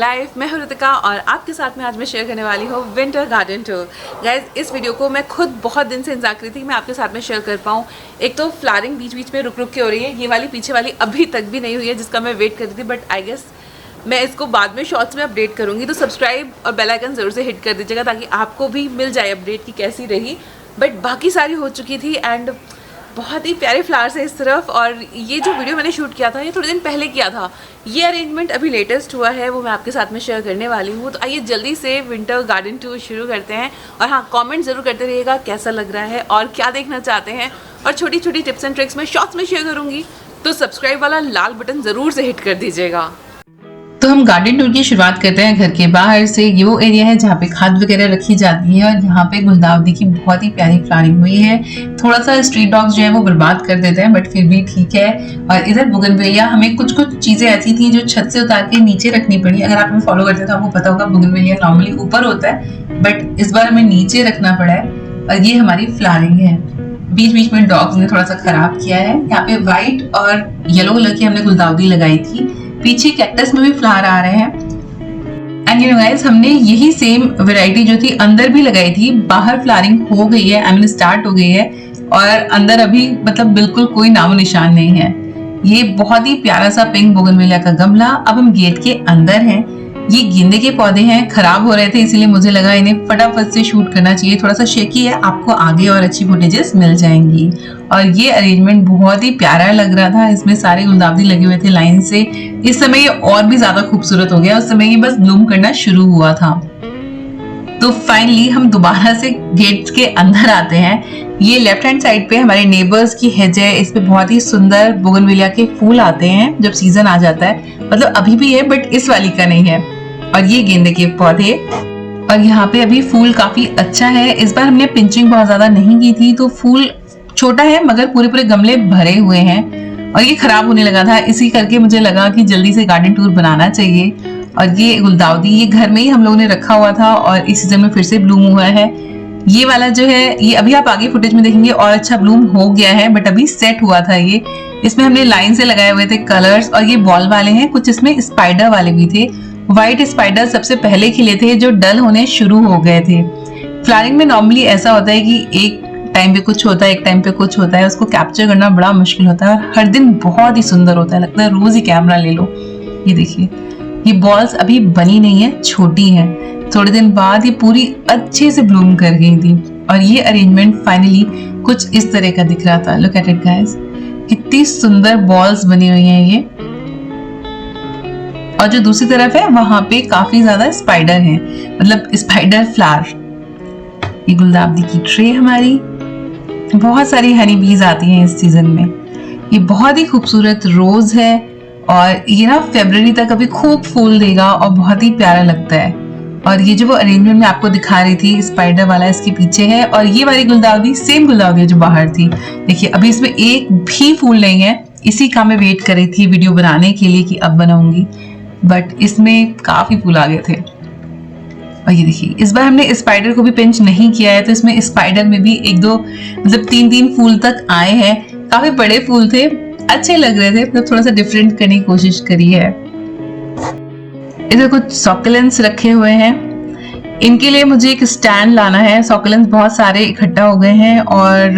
Life. मैं हूं ऋतिका और आपके साथ में आज मैं शेयर करने वाली हूँ विंटर गार्डन टूर। गाइज, इस वीडियो को मैं खुद बहुत दिन से इंतजार कर रही थी मैं आपके साथ में शेयर कर पाऊँ। एक तो फ्लावरिंग बीच बीच में रुक रुक के हो रही है, ये वाली पीछे वाली अभी तक भी नहीं हुई है जिसका मैं वेट कर रही थी, बट आई गेस मैं इसको बाद में शॉर्ट्स में अपडेट करूँगी। तो सब्सक्राइब और बेल आइकन ज़रूर से हिट कर दीजिएगा ताकि आपको भी मिल जाए अपडेट की कैसी रही। बट बाकी सारी हो चुकी थी एंड बहुत ही प्यारे फ्लावर्स है इस तरफ। और ये जो वीडियो मैंने शूट किया था ये थोड़े दिन पहले किया था, ये अरेंजमेंट अभी लेटेस्ट हुआ है, वो मैं आपके साथ में शेयर करने वाली हूँ। तो आइए जल्दी से विंटर गार्डन टूर शुरू करते हैं। और हाँ, कमेंट ज़रूर करते रहिएगा कैसा लग रहा है और क्या देखना चाहते हैं, और छोटी छोटी टिप्स एंड ट्रिक्स मैं शॉर्ट्स में शेयर करूँगी। तो सब्सक्राइब वाला लाल बटन ज़रूर से हिट कर दीजिएगा। तो हम गार्डन टूर की शुरुआत करते हैं घर के बाहर से। ये वो एरिया है जहाँ पे खाद वगैरह रखी जाती है और यहाँ पे गुलदाउदी की बहुत ही प्यारी फ्लावरिंग हुई है। थोड़ा सा स्ट्रीट डॉग्स जो है वो बर्बाद कर देते हैं बट फिर भी ठीक है। और इधर बोगनवेलिया, हमें कुछ कुछ चीजें ऐसी थी जो छत से उतार के नीचे रखनी पड़ी। अगर आप हमें फॉलो करते हैं तो आपको पता होगा बोगनवेलिया नॉर्मली ऊपर होता है बट इस बार हमें नीचे रखना पड़ा है। और ये हमारी फ्लावरिंग है, बीच बीच में डॉग्स ने थोड़ा सा खराब किया है। यहाँ पे व्हाइट और येलो कलर की हमने गुलदाउदी लगाई थी, पीछे कैक्टस में भी फ्लावर आ रहे हैं। एंड यू नो गाइस, हमने यही सेम वैरायटी जो थी अंदर भी लगाई थी। बाहर फ्लावरिंग हो गई है, आई मीन स्टार्ट हो गई है, और अंदर अभी मतलब बिल्कुल कोई नामो निशान नहीं है। ये बहुत ही प्यारा सा पिंक बोगनवेलिया का गमला। अब हम गेट के अंदर हैं। ये गेंदे के पौधे हैं, खराब हो रहे थे इसीलिए मुझे लगा इन्हें फटाफट से शूट करना चाहिए। थोड़ा सा शेकी है, आपको आगे और अच्छी फुटेजेस मिल जाएंगी। और ये अरेंजमेंट बहुत ही प्यारा लग रहा था, इसमें सारे गुलदाउदी लगे हुए थे लाइन से। इस समय ये और भी ज्यादा खूबसूरत हो गया, उस समय ये बस ब्लूम करना शुरू हुआ था। तो फाइनली हम दोबारा से गेट के अंदर आते हैं। ये लेफ्ट हैंड साइड पे हमारे नेबर्स की हेज है, इस पे बहुत ही सुंदर बोगनवेलिया के फूल आते हैं जब सीजन आ जाता है। मतलब अभी भी है बट इस वाली का नहीं है। और ये गेंदे के पौधे, और यहाँ पे अभी फूल काफी अच्छा है। इस बार हमने पिंचिंग बहुत ज्यादा नहीं की थी तो फूल छोटा है मगर पूरे पूरे गमले भरे हुए हैं। और ये खराब होने लगा था, इसी करके मुझे लगा कि जल्दी से गार्डन टूर बनाना चाहिए। और ये गुलदाउदी ये घर में ही हम लोगों ने रखा हुआ था और इस सीजन में फिर से ब्लूम हुआ है। ये वाला जो है ये अभी आप आगे फुटेज में देखेंगे और अच्छा ब्लूम हो गया है बट अभी सेट हुआ था ये। इसमें हमने लाइन से लगाए हुए थे कलर्स, और ये बॉल वाले हैं, कुछ इसमें स्पाइडर वाले भी थे। व्हाइट स्पाइडर सबसे पहले खिले थे जो डल होने शुरू हो गए थे। फ्लावरिंग में नॉर्मली ऐसा होता है कि एक टाइम पे कुछ होता है, एक टाइम पे कुछ होता है, उसको कैप्चर करना बड़ा मुश्किल होता है। और हर दिन बहुत ही सुंदर होता है, लगता है रोज ही कैमरा ले लो। ये देखिए, ये बॉल्स अभी बनी नहीं है, छोटी है, थोड़े दिन बाद ये पूरी अच्छे से ब्लूम कर गई थी। और ये अरेंजमेंट फाइनली कुछ इस तरह का दिख रहा था। लुक एट इट गाइस, कितनी सुंदर बॉल्स बनी हुई हैं ये। और जो दूसरी तरफ है वहां पे काफी ज्यादा स्पाइडर हैं, मतलब स्पाइडर फ्लावर। ये गुलदाउदी की ट्रे हमारी, बहुत सारी हनी बीज आती हैं इस सीजन में। ये बहुत ही खूबसूरत रोज है और ये ना फरवरी तक अभी खूब फूल देगा और बहुत ही प्यारा लगता है। और ये जो वो अरेंजमेंट मैं आपको दिखा रही थी स्पाइडर वाला इसके पीछे है, और ये वाली गुलदाउदी सेम गुलदाउदी जो बाहर थी। देखिए अभी इसमें एक भी फूल नहीं है, इसी का मैं वेट कर रही थी वीडियो बनाने के लिए कि अब बनाऊंगी, बट इसमें काफी फूल आ गए थे। और ये देखिए इस बार हमने स्पाइडर को भी पिंच नहीं किया है तो इसमें स्पाइडर में भी एक दो मतलब तीन फूल तक आए हैं। काफी बड़े फूल थे, अच्छे लग रहे थे, मतलब थोड़ा सा डिफरेंट करने की कोशिश करी है। इधर कुछ सॉकुलेंट्स रखे हुए हैं, इनके लिए मुझे एक स्टैंड लाना है। सॉकुलेंट्स बहुत सारे इकट्ठा हो गए हैं और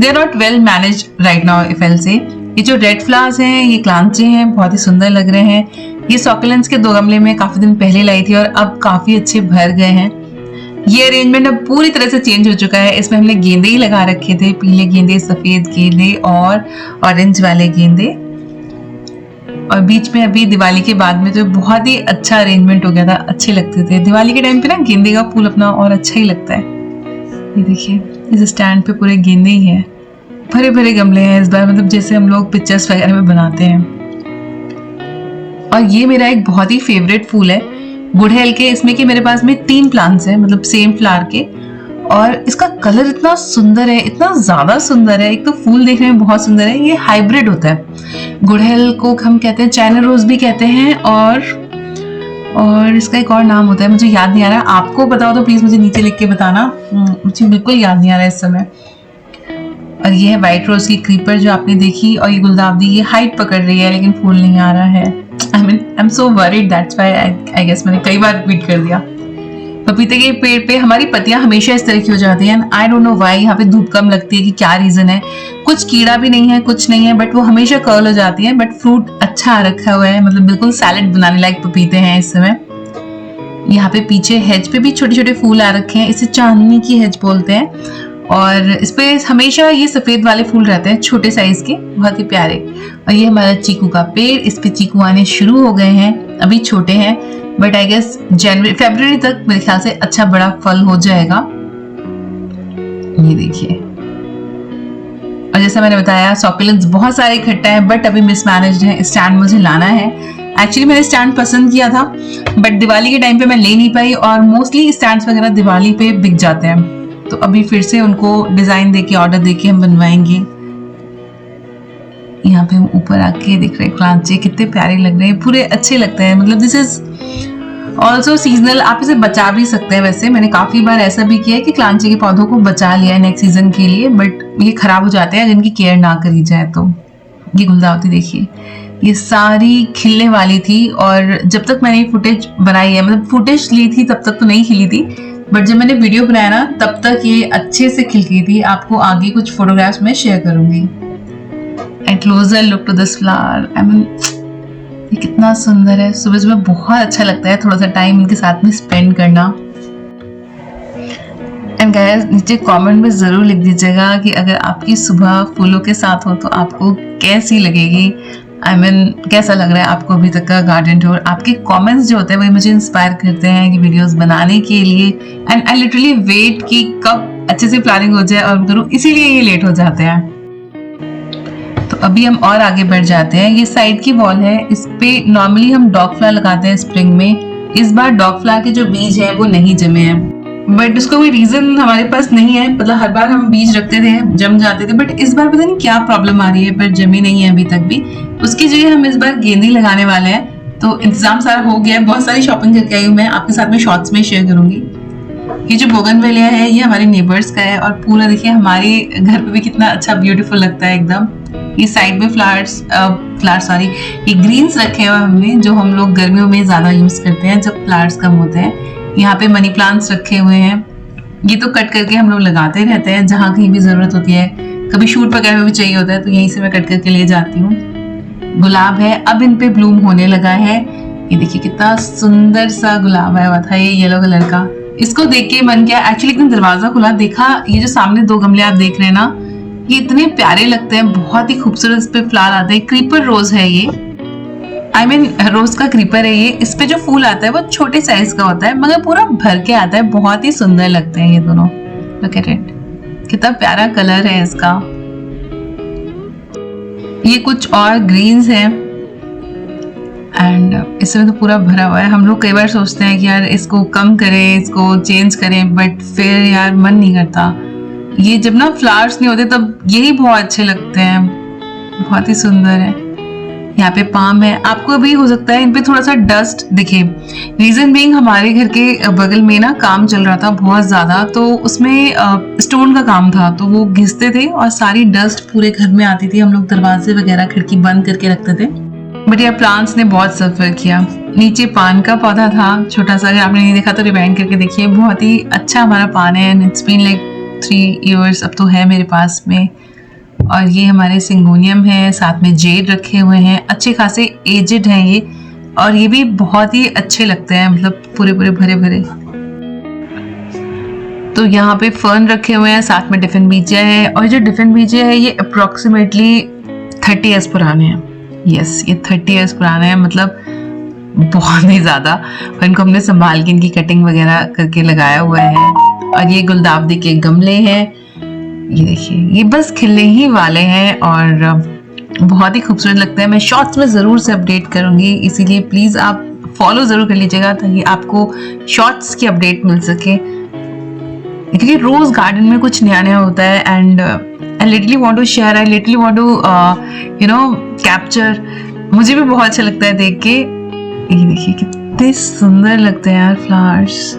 they are not well managed right now if I say. ये जो रेड फ्लावर्स हैं ये क्लांचे हैं, बहुत ही सुंदर लग रहे हैं। ये सॉकुलेंट्स के 2 गमले में काफी दिन पहले लाई थी और अब काफी अच्छे भर गए हैं। ये अरेंजमेंट अब पूरी तरह से चेंज हो चुका है। इसमें हमने गेंदे ही लगा रखे थे, पीले गेंदे, सफेद गेंदे और ऑरेंज वाले गेंदे। और बीच में अभी दिवाली के बाद में तो बहुत ही अच्छा अरेंजमेंट हो गया था, अच्छे लगते थे। दिवाली के टाइम पे ना गेंदे का फूल अपना और अच्छा ही लगता है। ये देखिए इस स्टैंड पे पूरे गेंदे ही हैं, भरे भरे गमले हैं इस बार, मतलब जैसे हम लोग पिक्चर्स वगैरह में बनाते हैं। और ये मेरा एक बहुत ही फेवरेट फूल है गुड़हल के, इसमें कि मेरे पास में 3 प्लांट्स हैं मतलब सेम फ्लावर के, और इसका कलर इतना सुंदर है, इतना ज्यादा सुंदर है। एक तो फूल देखने में बहुत सुंदर है, ये हाइब्रिड होता है। गुड़हल को हम कहते हैं चाइना रोज भी कहते हैं, और इसका एक और नाम होता है, मुझे याद नहीं आ रहा। आपको बताओ तो प्लीज मुझे नीचे लिख के बताना, मुझे बिल्कुल याद नहीं आ रहा इस समय। और ये है व्हाइट रोज की क्रीपर जो आपने देखी, और ये गुलदाउदी ये हाइट पकड़ रही है लेकिन फूल नहीं आ रहा है। I am so worried, that's why I guess मैंने कई बार रिपीट कर दिया। पपीते के पेड़ पे हमारी पत्तियां हमेशा इस तरह की हो जाती हैं। आई डोंट नो व्हाई, यहाँ पे धूप कम लगती है कि क्या रीजन है। कुछ कीड़ा भी नहीं है, कुछ नहीं है, बट वो हमेशा कर्ल हो जाती है। बट फ्रूट अच्छा आ रखा हुआ है, मतलब बिल्कुल सैलेड बनाने लायक पपीते हैं इस समय। यहाँ पे पीछे हेज पे भी छोटे छोटे फूल आ रखे हैं, इसे चांदनी की हेज बोलते हैं। और इस पे हमेशा ये सफेद वाले फूल रहते हैं, छोटे साइज के, बहुत ही प्यारे। और ये हमारा चीकू का पेड़, इस पे चीकू आने शुरू हो गए हैं, अभी छोटे हैं, बट आई गेस जनवरी फरवरी तक मेरे ख्याल से अच्छा बड़ा फल हो जाएगा। ये देखिए, और जैसा मैंने बताया सॉकुलेंट्स बहुत सारे इकट्ठा है, बट अभी मिसमैनेज्ड है। स्टैंड मुझे लाना है। एक्चुअली मैंने स्टैंड पसंद किया था, बट दिवाली के टाइम पे मैं ले नहीं पाई, और मोस्टली स्टैंड्स वगैरह दिवाली पे बिक जाते हैं, तो अभी फिर से उनको डिजाइन देके ऑर्डर देके हम बनवाएंगे। यहाँ पे हम ऊपर आके देख रहे हैं क्लांचे, कितने प्यारे लग रहे हैं, पूरे अच्छे लगते हैं। मतलब दिस इज ऑल्सो सीजनल, आप इसे बचा भी सकते हैं। वैसे मैंने काफी बार ऐसा भी किया है कि क्लांचे के पौधों को बचा लिया है नेक्स्ट सीजन के लिए, बट ये खराब हो जाते हैं अगर इनकी केयर ना करी जाए तो। ये गुलदावती देखिए, ये सारी खिलने वाली थी, और जब तक मैंने फुटेज बनाई है, मतलब फुटेज ली थी तब तक तो नहीं खिली थी, बट जब मैंने वीडियो बनाया ना तब तक ये अच्छे से खिल गई थी। आपको आगे कुछ फोटोग्राफ्स में शेयर करूंगी। And closer look to this flower, I mean ये कितना सुंदर है। सुबह सुबह बहुत अच्छा लगता है थोड़ा सा टाइम इनके साथ में स्पेंड करना। एंड गाइस नीचे कमेंट में जरूर लिख दीजिएगा कि अगर आपकी सुबह फूलों के साथ हो तो आपको कैसी लगेगी। आई मीन कैसा लग रहा है आपको अभी तक का गार्डन टूर। आपके कमेंट्स जो होते हैं वही मुझे इंस्पायर करते हैं कि वीडियोस बनाने के लिए। एंड आई लिटरली वेट कि कब अच्छे से प्लानिंग हो जाए और करूँ, इसीलिए ये लेट हो जाते हैं। तो अभी हम और आगे बढ़ जाते हैं। ये साइड की वॉल है, इस पे नॉर्मली हम डॉग फ्लावर लगाते हैं स्प्रिंग में। इस बार डॉग फ्लावर के जो बीज हैं वो नहीं जमे हैं, बट उसका कोई रीजन हमारे पास नहीं है। मतलब हर बार हम बीज रखते थे, जम जाते थे, बट इस बार पता नहीं क्या प्रॉब्लम आ रही है, पर जमी नहीं है अभी तक भी। उसकी जगह हम इस बार गेंदे लगाने वाले हैं, तो इंतजाम सारा हो गया है। बहुत सारी शॉपिंग करके आई हूँ मैं, आपके साथ में शॉर्ट्स में शेयर करूंगी। ये जो बोगनवेलिया है ये हमारे नेबर्स का है, और पूरा देखिए हमारे घर पे भी कितना अच्छा ब्यूटीफुल लगता है एकदम। ये साइड में ये ग्रीन्स रखे हुए हमने, जो हम लोग गर्मियों में ज्यादा यूज करते हैं जब फ्लावर्स कम होते हैं। यहाँ पे मनी प्लांट्स रखे हुए हैं, ये तो कट करके हम लोग लगाते रहते हैं जहाँ कहीं भी जरूरत होती है। कभी शूट वगैरह में भी चाहिए होता है तो यहीं से मैं कट करके ले जाती हूँ। गुलाब है, अब इन पे ब्लूम होने लगा है। ये देखिए कितना सुंदर सा गुलाब आया हुआ था, ये येलो कलर का। इसको देख के मन किया, एक्चुअली एकदम दरवाजा खुला देखा, ये जो सामने 2 गमले आप देख रहे हैं ना, ये इतने प्यारे लगते हैं, बहुत ही खूबसूरत इस पे फ्लावर आते हैं। क्रीपर रोज है ये, आई मीन रोज का क्रीपर है ये। इस पे जो फूल आता है वो छोटे साइज का होता है, मगर पूरा भर के आता है, बहुत ही सुंदर लगते हैं ये दोनों। लुक एट इट, कितना प्यारा कलर है इसका। ये कुछ और ग्रीन्स हैं, एंड इसमें तो पूरा भरा हुआ है। हम लोग कई बार सोचते हैं कि यार इसको कम करें, इसको चेंज करें, बट फिर यार मन नहीं करता। ये जब ना फ्लावर्स नहीं होते तब यही बहुत अच्छे लगते हैं, बहुत ही सुंदर है। यहाँ पे पाम है, आपको भी हो सकता है इन पे थोड़ा सा डस्ट दिखे। रीजन बीइंग हमारे घर के बगल में ना काम चल रहा था बहुत ज्यादा, तो उसमें स्टोन का काम था, तो वो घिसते थे और सारी डस्ट पूरे घर में आती थी। हम लोग दरवाजे वगैरह खिड़की बंद करके रखते थे, बट यार प्लांट्स ने बहुत सफर किया। नीचे पान का पौधा था छोटा सा, अगर आपने नहीं देखा तो रिवाइंड करके देखिए। बहुत ही अच्छा हमारा पान है, and it's been like 3 years अब तो है मेरे पास में। और ये हमारे सिंगोनियम है, साथ में जेड रखे हुए हैं, अच्छे खासे एजेड हैं ये, और ये भी बहुत ही अच्छे लगते हैं, मतलब पूरे पूरे भरे भरे। तो यहाँ पे फर्न रखे हुए हैं, साथ में डिफिन बीजे है, और जो डिफिन बीजे है ये अप्रोक्सीमेटली 30 years पुराने हैं। यस, ये 30 years पुराने हैं, मतलब बहुत ही ज्यादा। और इनको हमने संभाल के इनकी कटिंग वगैरह करके लगाया हुआ है। और ये गुलदावदी के गमले हैं, ये देखिए, ये बस खिलने ही वाले हैं और बहुत ही खूबसूरत लगता है। मैं शॉर्ट्स में ज़रूर से अपडेट करूँगी, इसीलिए प्लीज़ आप फॉलो ज़रूर कर लीजिएगा ताकि आपको शॉर्ट्स की अपडेट मिल सके, क्योंकि रोज़ गार्डन में कुछ नया नया होता है। And I literally want to share, I literally want to capture. मुझे भी बहुत अच्छा लगता है देख के। ये देखिए कितने सुंदर लगते हैं यार फ्लावर्स।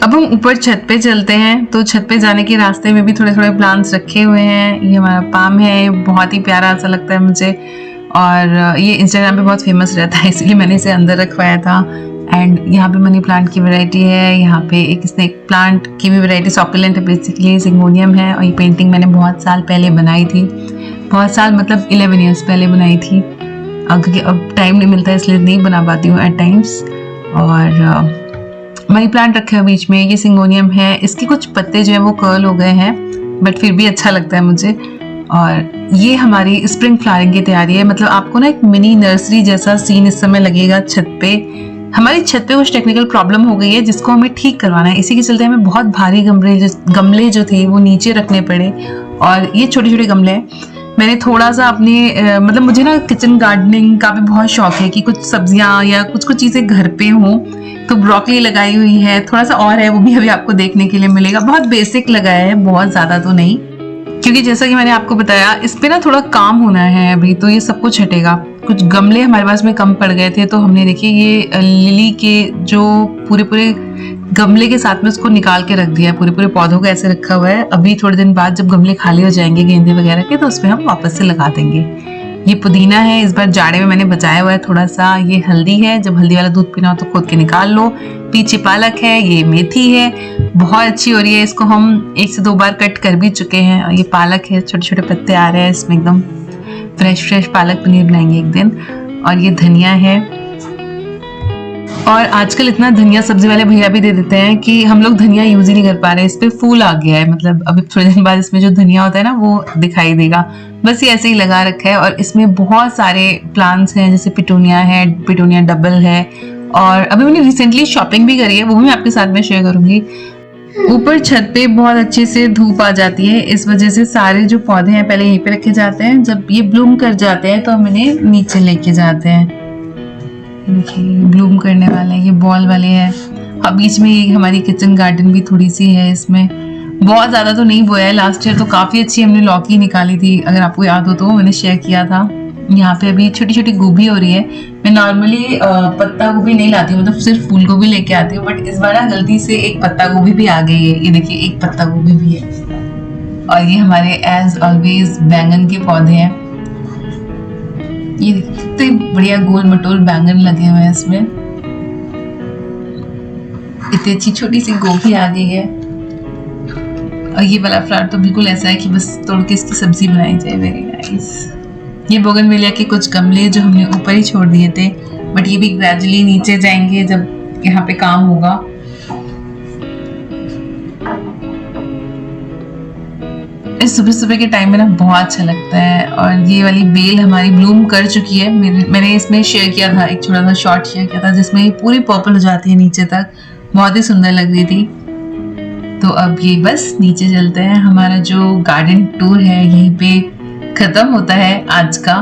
अब हम ऊपर छत पे चलते हैं, तो छत पे जाने के रास्ते में भी थोड़े थोड़े प्लांट्स रखे हुए हैं। ये हमारा पाम है, बहुत ही प्यारा सा लगता है मुझे। और ये इंस्टाग्राम पे बहुत फेमस रहता है, इसलिए मैंने इसे अंदर रखवाया था। एंड यहाँ पे मनी प्लांट की वैरायटी है, यहाँ पे एक स्नेक प्लांट की भी वैरायटी, सॉकुलेंट है बेसिकली, सिंगोनियम है। और ये पेंटिंग मैंने बहुत साल पहले बनाई थी, बहुत साल मतलब 11 ईयर्स पहले बनाई थी, क्योंकि अब टाइम नहीं मिलता इसलिए नहीं बना पाती हूँ एट टाइम्स। और मनी प्लांट रखे हुए बीच में, ये सिंगोनियम है, इसके कुछ पत्ते जो है वो कर्ल हो गए हैं बट फिर भी अच्छा लगता है मुझे। और ये हमारी स्प्रिंग फ्लावरिंग की तैयारी है, मतलब आपको ना एक मिनी नर्सरी जैसा सीन इस समय लगेगा छत पे। हमारी छत पे कुछ टेक्निकल प्रॉब्लम हो गई है जिसको हमें ठीक करवाना है, इसी के चलते हमें बहुत भारी गमले जो थे वो नीचे रखने पड़े। और ये छोटे छोटे गमले हैं। मैंने थोड़ा सा अपने मतलब मुझे ना किचन गार्डनिंग का भी बहुत शौक है कि कुछ सब्जियां या कुछ कुछ चीज़ें घर पे हों, तो ब्रोकली लगाई हुई है, थोड़ा सा और है वो भी अभी आपको देखने के लिए मिलेगा। बहुत बेसिक लगाया है, बहुत ज़्यादा तो नहीं, क्योंकि जैसा कि मैंने आपको बताया इस पे ना थोड़ा काम होना है अभी, तो ये सब कुछ हटेगा। कुछ गमले हमारे पास में कम पड़ गए थे, तो हमने देखिए ये लिली के जो पूरे पूरे गमले के साथ में उसको निकाल के रख दिया है, पूरे पूरे पौधों को ऐसे रखा हुआ है। अभी थोड़े दिन बाद जब गमले खाली हो जाएंगे गेंदे वगैरह के, तो उसमें हम वापस से लगा देंगे। ये पुदीना है, इस बार जाड़े में मैंने बचाया हुआ है थोड़ा सा। ये हल्दी है, जब हल्दी वाला दूध पीना हो तो खोद के निकाल लो। पीछे पालक है, ये मेथी है, बहुत अच्छी हो रही है, इसको हम 1 से 2 बार कट कर भी चुके हैं। और ये पालक है, छोटे छोटे पत्ते आ रहे हैं इसमें, एकदम फ्रेश पालक पनीर बनाएंगे एक दिन। और ये धनिया है, और आजकल इतना धनिया सब्जी वाले भैया भी दे देते हैं कि हम लोग धनिया यूज ही नहीं कर पा रहे, इस पे फूल आ गया है, मतलब अभी थोड़े दिन बाद इसमें जो धनिया होता है ना वो दिखाई देगा। बस ये ऐसे ही लगा रखा है। और इसमें बहुत सारे प्लांट्स हैं, जैसे पिटूनिया है, पिटूनिया डबल है। और अभी मैंने रिसेंटली शॉपिंग भी करी है, वो भी मैं आपके साथ में शेयर करूंगी। ऊपर छत पे बहुत अच्छे से धूप आ जाती है, इस वजह से सारे जो पौधे हैं पहले यहीं पे रखे जाते हैं, जब ये ब्लूम कर जाते हैं तो हम इन्हें नीचे लेके जाते हैं। देखिए ब्लूम करने वाले हैं, ये बॉल वाले हैं। अब बीच में ये हमारी किचन गार्डन भी थोड़ी सी है, इसमें बहुत ज़्यादा तो नहीं बोया है। लास्ट ईयर तो काफ़ी अच्छी हमने लौकी निकाली थी, अगर आपको याद हो तो मैंने शेयर किया था। यहाँ पे अभी छोटी छोटी गोभी हो रही है। मैं नॉर्मली पत्ता गोभी नहीं लाती हूँ, मतलब सिर्फ फूल गोभी लेके आती हूँ, बट इस बार गलती से एक पत्ता गोभी भी आ गई है। ये देखिए एक पत्ता गोभी भी है। और ये हमारे एज ऑलवेज बैंगन के पौधे हैं। ये कितने बढ़िया गोल मटोल बैंगन लगे हुए हैं इसमें। इतनी अच्छी छोटी सी गोभी आ गई है। और ये वाला फ्लावर तो बिल्कुल ऐसा है कि बस तोड़ के इसकी सब्जी बनाई जाए, वेरी नाइस। ये बोगनवेलिया के कुछ गमले जो हमने ऊपर ही छोड़ दिए थे, बट ये भी ग्रेजुअली नीचे जाएंगे जब यहाँ पे काम होगा। इस सुबह सुबह के टाइम में ना बहुत अच्छा लगता है। और ये वाली बेल हमारी ब्लूम कर चुकी है। मैंने इसमें शेयर किया था, एक छोटा सा शॉर्ट शेयर किया था जिसमें ये पूरी पर्पल हो जाती है नीचे तक, बहुत ही सुंदर लग रही थी। तो अब ये बस नीचे चलते हैं। हमारा जो गार्डन टूर है यहीं पे खत्म होता है आज का।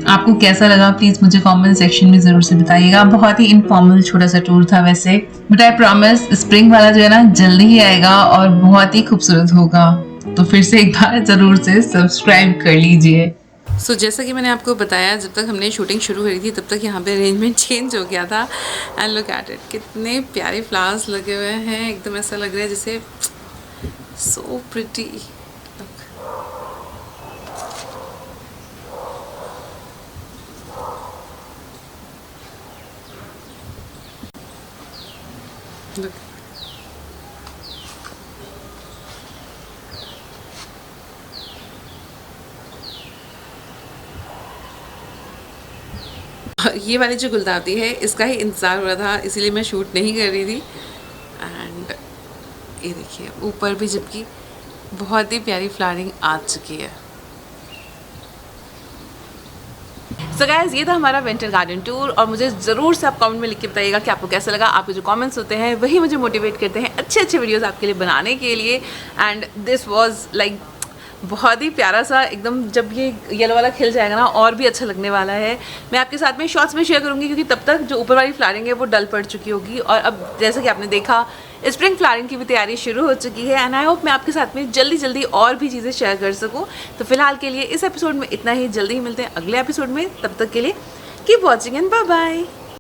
आपको कैसा लगा प्लीज मुझे कमेंट सेक्शन में जरूर से बताइएगा। बहुत ही इनफॉर्मल छोटा सा टूर था वैसे, बट आई प्रॉमिस स्प्रिंग वाला जो है ना जल्दी ही आएगा और बहुत ही खूबसूरत होगा। तो फिर से एक बार जरूर से सब्सक्राइब कर लीजिए। सो जैसा कि मैंने आपको बताया, जब तक हमने शूटिंग शुरू करी थी तब तक यहाँ पे अरेंजमेंट चेंज हो गया था। एंड लुक एट इट, कितने प्यारे फ्लावर्स लगे हुए हैं, एकदम ऐसा लग रहा है जैसे सो प्रिटी। Look. ये वाली जो गुलदाउदी है इसका ही इंतज़ार हो रहा था, इसीलिए मैं शूट नहीं कर रही थी। एंड ये देखिए ऊपर भी जबकि बहुत ही प्यारी फ्लावरिंग आ चुकी है। सो गाइस, ये था हमारा विंटर गार्डन टूर। और मुझे ज़रूर से आप कमेंट में लिख के बताइएगा कि आपको कैसा लगा। आपके जो कमेंट्स होते हैं वही मुझे मोटिवेट करते हैं अच्छे अच्छे वीडियोस आपके लिए बनाने के लिए। एंड दिस वाज लाइक बहुत ही प्यारा सा, एकदम जब ये येलो वाला खिल जाएगा ना और भी अच्छा लगने वाला है। मैं आपके साथ में शॉर्ट्स में शेयर करूँगी क्योंकि तब तक जो ऊपर वाली फ्लावरिंग है वो डल पड़ चुकी होगी। और अब जैसा कि आपने देखा स्प्रिंग फ्लावरिंग की भी तैयारी शुरू हो चुकी है। एंड आई होप मैं आपके साथ में जल्दी और भी चीज़ें शेयर कर सकूँ। तो फिलहाल के लिए इस एपिसोड में इतना ही, जल्दी ही मिलते हैं अगले एपिसोड में। तब तक के लिए keep watching and bye bye.